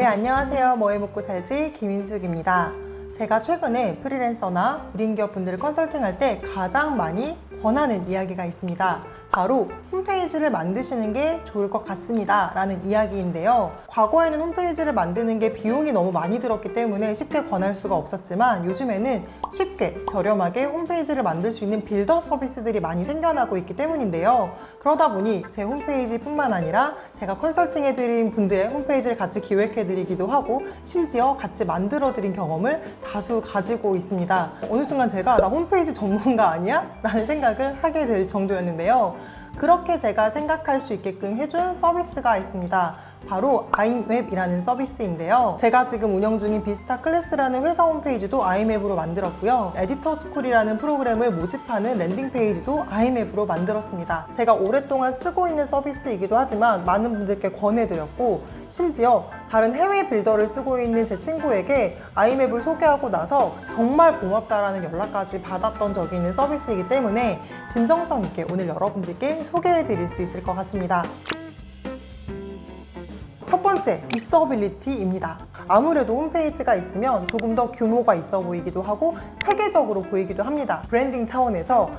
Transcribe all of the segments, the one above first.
네, 안녕하세요. 뭐해 먹고 살지 김인숙입니다. 제가 최근에 프리랜서나 1인 기업 분들을 컨설팅할 때 가장 많이 권하는 이야기가 있습니다. 바로 홈페이지를 만드시는 게 좋을 것 같습니다 라는 이야기인데요. 과거에는 홈페이지를 만드는 게 비용이 너무 많이 들었기 때문에 쉽게 권할 수가 없었지만 요즘에는 쉽게 저렴하게 홈페이지를 만들 수 있는 빌더 서비스들이 많이 생겨나고 있기 때문인데요. 그러다 보니 제 홈페이지뿐만 아니라 제가 컨설팅해드린 분들의 홈페이지를 같이 기획해드리기도 하고 심지어 같이 만들어드린 경험을 다수 가지고 있습니다. 어느 순간 제가 나 홈페이지 전문가 아니야? 라는 생각을 하게 될 정도였는데요. 그렇게 제가 생각할 수 있게끔 해준 서비스가 있습니다. 바로 아이맵이라는 서비스인데요. 제가 지금 운영 중인 비스타 클래스라는 회사 홈페이지도 아이맵으로 만들었고요. 에디터 스쿨이라는 프로그램을 모집하는 랜딩 페이지도 아이맵으로 만들었습니다. 제가 오랫동안 쓰고 있는 서비스이기도 하지만 많은 분들께 권해드렸고 심지어 다른 해외 빌더를 쓰고 있는 제 친구에게 아이맵을 소개하고 나서 정말 고맙다라는 연락까지 받았던 적이 있는 서비스이기 때문에 진정성 있게 오늘 여러분들께 소개해드릴 수 있을 것 같습니다. 첫 번째, 있어빌리티입니다. 아무래도 홈페이지가 있으면 조금 더 규모가 있어 보이기도 하고 체계적으로 보이기도 합니다. 브랜딩 차원에서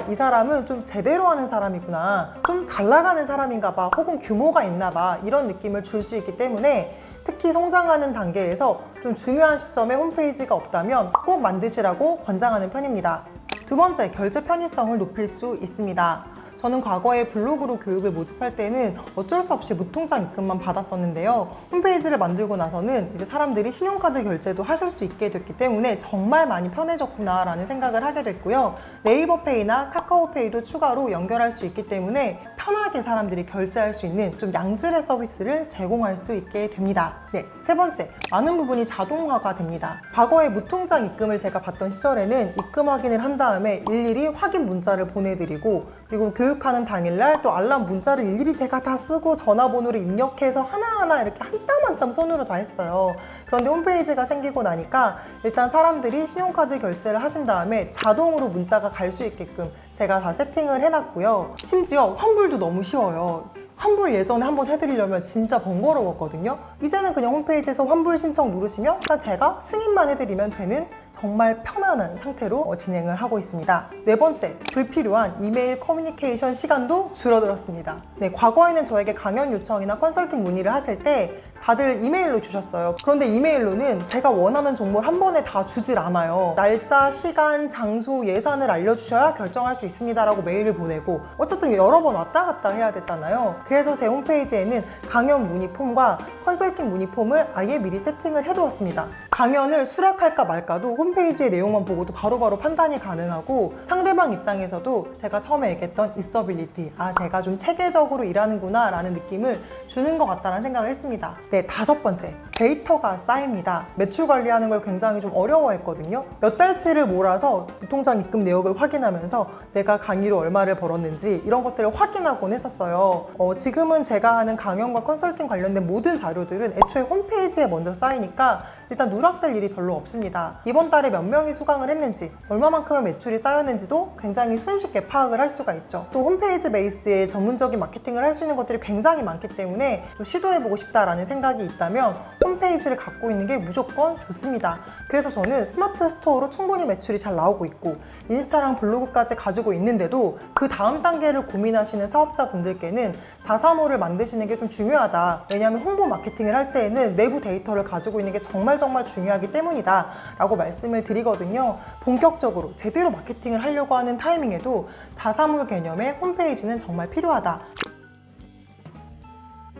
이 사람은 좀 제대로 하는 사람이구나, 좀 잘 나가는 사람인가 봐, 혹은 규모가 있나 봐, 이런 느낌을 줄 수 있기 때문에 특히 성장하는 단계에서 좀 중요한 시점에 홈페이지가 없다면 꼭 만드시라고 권장하는 편입니다. 두 번째, 결제 편의성을 높일 수 있습니다. 저는 과거에 블로그로 교육을 모집할 때는 어쩔 수 없이 무통장 입금만 받았었는데요. 홈페이지를 만들고 나서는 이제 사람들이 신용카드 결제도 하실 수 있게 됐기 때문에 정말 많이 편해졌구나 라는 생각을 하게 됐고요. 네이버페이나 카카오페이도 추가로 연결할 수 있기 때문에 편하게 사람들이 결제할 수 있는 좀 양질의 서비스를 제공할 수 있게 됩니다. 네, 세 번째, 많은 부분이 자동화가 됩니다. 과거에 무통장 입금을 제가 받던 시절에는 입금 확인을 한 다음에 일일이 확인 문자를 보내드리고, 그리고 교육하는 당일날 또 알람 문자를 일일이 제가 다 쓰고 전화번호를 입력해서 하나하나 이렇게 한 땀 한 땀 손으로 다 했어요. 그런데 홈페이지가 생기고 나니까 일단 사람들이 신용카드 결제를 하신 다음에 자동으로 문자가 갈 수 있게끔 제가 다 세팅을 해놨고요. 심지어 환불도 너무 쉬워요. 환불 예전에 한번 해드리려면 진짜 번거로웠거든요. 이제는 그냥 홈페이지에서 환불 신청 누르시면 그냥 제가 승인만 해드리면 되는 정말 편안한 상태로 진행을 하고 있습니다. 네 번째, 불필요한 이메일 커뮤니케이션 시간도 줄어들었습니다. 네, 과거에는 저에게 강연 요청이나 컨설팅 문의를 하실 때 다들 이메일로 주셨어요. 그런데 이메일로는 제가 원하는 정보를 한 번에 다 주질 않아요. 날짜, 시간, 장소, 예산을 알려주셔야 결정할 수 있습니다 라고 메일을 보내고 어쨌든 여러 번 왔다 갔다 해야 되잖아요. 그래서 제 홈페이지에는 강연 문의 폼과 컨설팅 문의 폼을 아예 미리 세팅을 해두었습니다. 강연을 수락할까 말까도 홈페이지의 내용만 보고도 바로바로 판단이 가능하고, 상대방 입장에서도 제가 처음에 얘기했던 있어빌리티, 제가 좀 체계적으로 일하는구나 라는 느낌을 주는 것 같다는 생각을 했습니다. 네, 다섯 번째, 데이터가 쌓입니다. 매출 관리하는 걸 굉장히 좀 어려워했거든요. 몇 달치를 몰아서 무통장 입금 내역을 확인하면서 내가 강의로 얼마를 벌었는지 이런 것들을 확인하곤 했었어요. 지금은 제가 하는 강연과 컨설팅 관련된 모든 자료들은 애초에 홈페이지에 먼저 쌓이니까 일단 누락될 일이 별로 없습니다. 이번 달에 몇 명이 수강을 했는지, 얼마만큼의 매출이 쌓였는지도 굉장히 손쉽게 파악을 할 수가 있죠. 또 홈페이지 베이스의 전문적인 마케팅을 할 수 있는 것들이 굉장히 많기 때문에 좀 시도해보고 싶다라는 생각이 있다면 홈페이지를 갖고 있는 게 무조건 좋습니다. 그래서 저는 스마트 스토어로 충분히 매출이 잘 나오고 있고 인스타랑 블로그까지 가지고 있는데도 그 다음 단계를 고민하시는 사업자분들께는 자사몰을 만드시는 게 좀 중요하다. 왜냐하면 홍보 마케팅을 할 때에는 내부 데이터를 가지고 있는 게 정말 중요하기 때문이다 라고 말씀을 드리거든요. 본격적으로 제대로 마케팅을 하려고 하는 타이밍에도 자사몰 개념의 홈페이지는 정말 필요하다.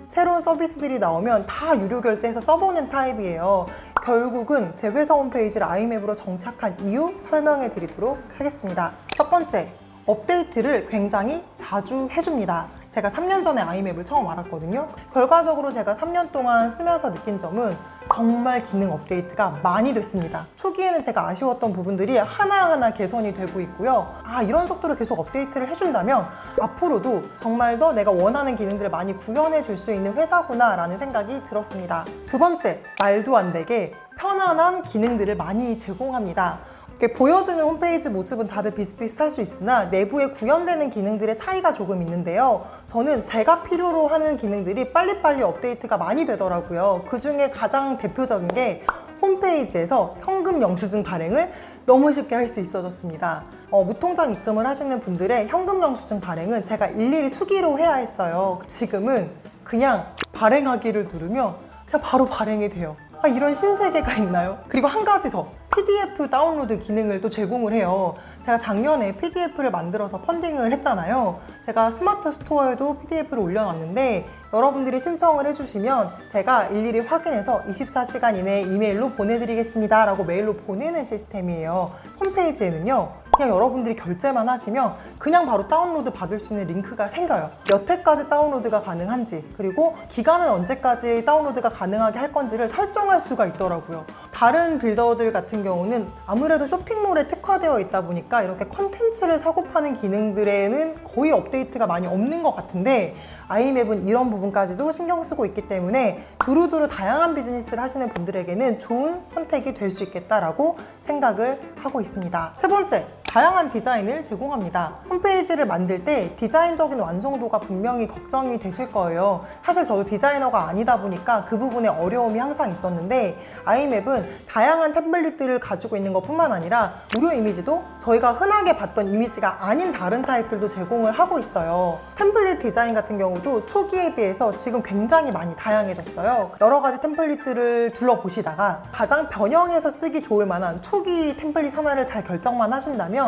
새로운 서비스들이 나오면 다 유료 결제해서 써보는 타입이에요. 결국은 제 회사 홈페이지를 아이맵으로 정착한 이유 설명해 드리도록 하겠습니다. 첫 번째, 업데이트를 굉장히 자주 해줍니다. 제가 3년 전에 아이맵을 처음 알았거든요. 결과적으로 제가 3년 동안 쓰면서 느낀 점은 정말 기능 업데이트가 많이 됐습니다. 초기에는 제가 아쉬웠던 부분들이 하나하나 개선이 되고 있고요. 이런 속도로 계속 업데이트를 해준다면 앞으로도 정말 더 내가 원하는 기능들을 많이 구현해 줄 수 있는 회사구나 라는 생각이 들었습니다. 두 번째, 말도 안 되게 편안한 기능들을 많이 제공합니다. 이렇게 보여지는 홈페이지 모습은 다들 비슷비슷할 수 있으나 내부에 구현되는 기능들의 차이가 조금 있는데요. 저는 제가 필요로 하는 기능들이 빨리빨리 업데이트가 많이 되더라고요. 그 중에 가장 대표적인 게 홈페이지에서 현금 영수증 발행을 너무 쉽게 할 수 있어졌습니다. 무통장 입금을 하시는 분들의 현금 영수증 발행은 제가 일일이 수기로 해야 했어요. 지금은 그냥 발행하기를 누르면 그냥 바로 발행이 돼요. 이런 신세계가 있나요? 그리고 한 가지 더, PDF 다운로드 기능을 또 제공을 해요. 제가 작년에 PDF를 만들어서 펀딩을 했잖아요. 제가 스마트 스토어에도 PDF를 올려놨는데 여러분들이 신청을 해주시면 제가 일일이 확인해서 24시간 이내에 이메일로 보내드리겠습니다 라고 메일로 보내는 시스템이에요. 홈페이지에는요, 그냥 여러분들이 결제만 하시면 그냥 바로 다운로드 받을 수 있는 링크가 생겨요. 몇 회까지 다운로드가 가능한지, 그리고 기간은 언제까지 다운로드가 가능하게 할 건지를 설정할 수가 있더라고요. 다른 빌더들 같은 경우는 아무래도 쇼핑몰에 특화되어 있다 보니까 이렇게 컨텐츠를 사고 파는 기능들에는 거의 업데이트가 많이 없는 것 같은데, 아이맵은 이런 부분까지도 신경 쓰고 있기 때문에 두루두루 다양한 비즈니스를 하시는 분들에게는 좋은 선택이 될 수 있겠다라고 생각을 하고 있습니다. 세 번째, 다양한 디자인을 제공합니다. 홈페이지를 만들 때 디자인적인 완성도가 분명히 걱정이 되실 거예요. 사실 저도 디자이너가 아니다 보니까 그 부분에 어려움이 항상 있었는데, 아이맵은 다양한 템플릿들을 가지고 있는 것뿐만 아니라 무료 이미지도 저희가 흔하게 봤던 이미지가 아닌 다른 타입들도 제공을 하고 있어요. 템플릿 디자인 같은 경우도 초기에 비해서 지금 굉장히 많이 다양해졌어요. 여러 가지 템플릿들을 둘러보시다가 가장 변형해서 쓰기 좋을 만한 초기 템플릿 하나를 잘 결정만 하신다면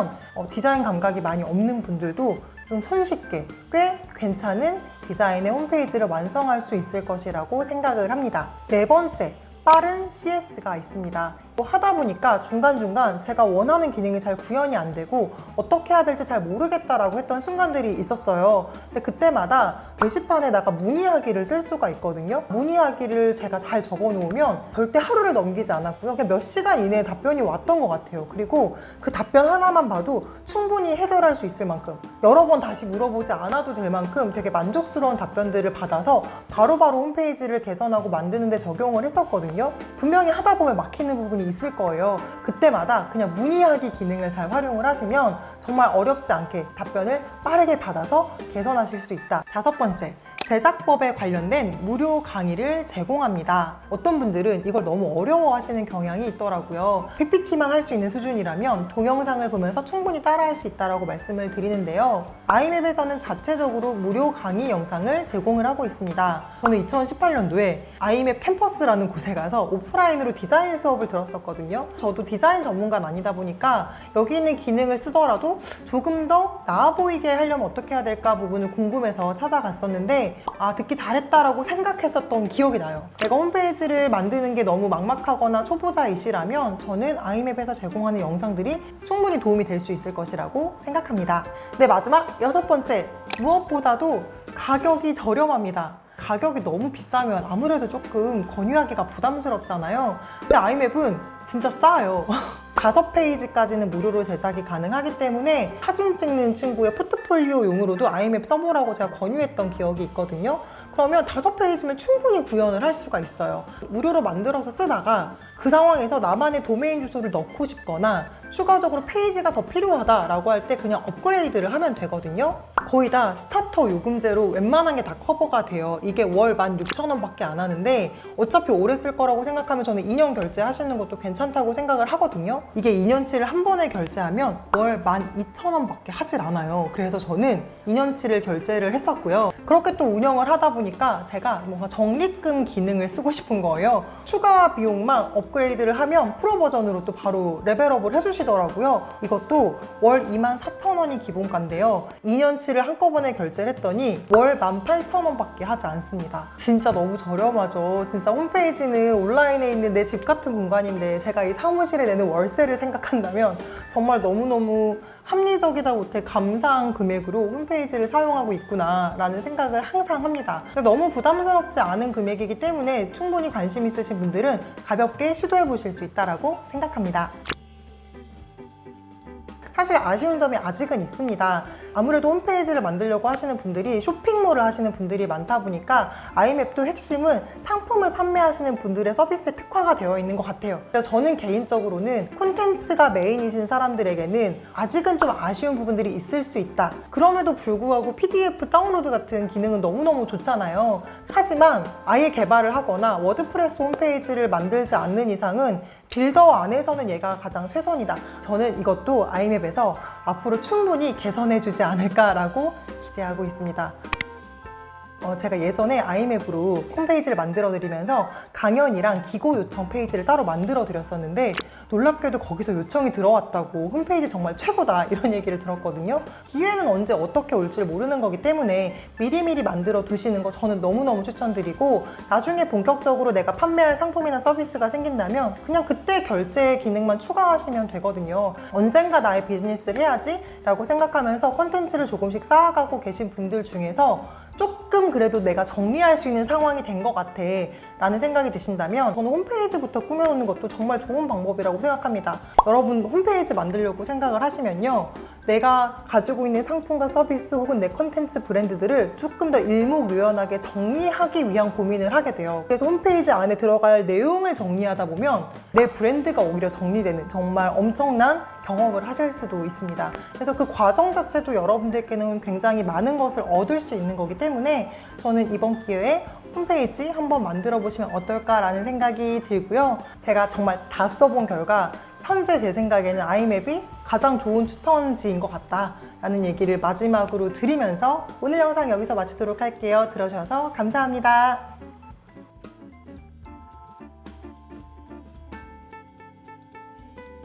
디자인 감각이 많이 없는 분들도 좀 손쉽게 꽤 괜찮은 디자인의 홈페이지를 완성할 수 있을 것이라고 생각을 합니다. 네 번째, 빠른 CS가 있습니다. 하다 보니까 중간중간 제가 원하는 기능이 잘 구현이 안 되고 어떻게 해야 될지 잘 모르겠다라고 했던 순간들이 있었어요. 근데 그때마다 게시판에다가 문의하기를 쓸 수가 있거든요. 문의하기를 제가 잘 적어 놓으면 절대 하루를 넘기지 않았고요. 그냥 몇 시간 이내에 답변이 왔던 것 같아요. 그리고 그 답변 하나만 봐도 충분히 해결할 수 있을 만큼, 여러 번 다시 물어보지 않아도 될 만큼 되게 만족스러운 답변들을 받아서 바로바로 홈페이지를 개선하고 만드는 데 적용을 했었거든요. 분명히 하다 보면 막히는 부분이 있을 거예요. 그때마다 그냥 문의하기 기능을 잘 활용을 하시면 정말 어렵지 않게 답변을 빠르게 받아서 개선하실 수 있다. 다섯 번째, 제작법에 관련된 무료 강의를 제공합니다. 어떤 분들은 이걸 너무 어려워하시는 경향이 있더라고요. PPT만 할 수 있는 수준이라면 동영상을 보면서 충분히 따라할 수 있다고 말씀을 드리는데요. 아이맵에서는 자체적으로 무료 강의 영상을 제공을 하고 있습니다. 저는 2018년도에 아이맵 캠퍼스라는 곳에 가서 오프라인으로 디자인 수업을 들었었거든요. 저도 디자인 전문가는 아니다 보니까 여기 있는 기능을 쓰더라도 조금 더 나아 보이게 하려면 어떻게 해야 될까 부분을 궁금해서 찾아갔었는데, 듣기 잘했다라고 생각했었던 기억이 나요. 내가 홈페이지를 만드는 게 너무 막막하거나 초보자이시라면 저는 아이맵에서 제공하는 영상들이 충분히 도움이 될 수 있을 것이라고 생각합니다. 네, 마지막 여섯 번째, 무엇보다도 가격이 저렴합니다. 가격이 너무 비싸면 아무래도 조금 권유하기가 부담스럽잖아요. 근데 아이맵은 진짜 싸요. 5페이지까지는 무료로 제작이 가능하기 때문에 사진 찍는 친구의 포트폴리오용으로도 아이맵 써보라고 제가 권유했던 기억이 있거든요. 그러면 5페이지면 충분히 구현을 할 수가 있어요. 무료로 만들어서 쓰다가 그 상황에서 나만의 도메인 주소를 넣고 싶거나 추가적으로 페이지가 더 필요하다라고 할 때 그냥 업그레이드를 하면 되거든요. 거의 다 스타터 요금제로 웬만한 게 다 커버가 돼요. 이게 월 16,000원 밖에 안 하는데 어차피 오래 쓸 거라고 생각하면 저는 2년 결제하시는 것도 괜찮다고 생각을 하거든요. 이게 2년치를 한 번에 결제하면 월 12,000원 밖에 하질 않아요. 그래서 저는 2년치를 결제를 했었고요. 그렇게 또 운영을 하다 보니까 제가 뭔가 적립금 기능을 쓰고 싶은 거예요. 추가 비용만 업그레이드를 하면 프로 버전으로 또 바로 레벨업을 해주시더라고요. 이것도 월 24,000원이 기본가인데요. 2년치를 한꺼번에 결제를 했더니 월 18,000원 밖에 하지 않습니다. 진짜 너무 저렴하죠. 진짜 홈페이지는 온라인에 있는 내 집 같은 공간인데 제가 이 사무실에 내는 월세를 생각한다면 정말 너무너무 합리적이다 못해 감사한 금액으로 홈페이지를 사용하고 있구나 라는 생각을 항상 합니다. 너무 부담스럽지 않은 금액이기 때문에 충분히 관심 있으신 분들은 가볍게 시도해 보실 수 있다고 생각합니다. 사실 아쉬운 점이 아직은 있습니다. 아무래도 홈페이지를 만들려고 하시는 분들이 쇼핑몰을 하시는 분들이 많다 보니까 아이맵도 핵심은 상품을 판매하시는 분들의 서비스에 특화가 되어 있는 것 같아요. 그래서 저는 개인적으로는 콘텐츠가 메인이신 사람들에게는 아직은 좀 아쉬운 부분들이 있을 수 있다. 그럼에도 불구하고 PDF 다운로드 같은 기능은 너무너무 좋잖아요. 하지만 아예 개발을 하거나 워드프레스 홈페이지를 만들지 않는 이상은 빌더 안에서는 얘가 가장 최선이다. 저는 이것도 아이맵에서 앞으로 충분히 개선해주지 않을까라고 기대하고 있습니다. 제가 예전에 아이맵으로 홈페이지를 만들어 드리면서 강연이랑 기고 요청 페이지를 따로 만들어 드렸었는데 놀랍게도 거기서 요청이 들어왔다고 홈페이지 정말 최고다 이런 얘기를 들었거든요. 기회는 언제 어떻게 올지를 모르는 거기 때문에 미리미리 만들어 두시는 거 저는 너무너무 추천드리고 나중에 본격적으로 내가 판매할 상품이나 서비스가 생긴다면 그냥 그때 결제 기능만 추가하시면 되거든요. 언젠가 나의 비즈니스를 해야지 라고 생각하면서 콘텐츠를 조금씩 쌓아가고 계신 분들 중에서 조금 그래도 내가 정리할 수 있는 상황이 된 것 같아 라는 생각이 드신다면 저는 홈페이지부터 꾸며놓는 것도 정말 좋은 방법이라고 생각합니다. 여러분 홈페이지 만들려고 생각을 하시면요, 내가 가지고 있는 상품과 서비스 혹은 내 컨텐츠 브랜드들을 조금 더 일목요연하게 정리하기 위한 고민을 하게 돼요. 그래서 홈페이지 안에 들어갈 내용을 정리하다 보면 내 브랜드가 오히려 정리되는 정말 엄청난 경험을 하실 수도 있습니다. 그래서 그 과정 자체도 여러분들께는 굉장히 많은 것을 얻을 수 있는 거기 때문에 저는 이번 기회에 홈페이지 한번 만들어 보시면 어떨까라는 생각이 들고요. 제가 정말 다 써본 결과 현재 제 생각에는 아이맵이 가장 좋은 추천지인 것 같다라는 얘기를 마지막으로 드리면서 오늘 영상 여기서 마치도록 할게요. 들어주셔서 감사합니다.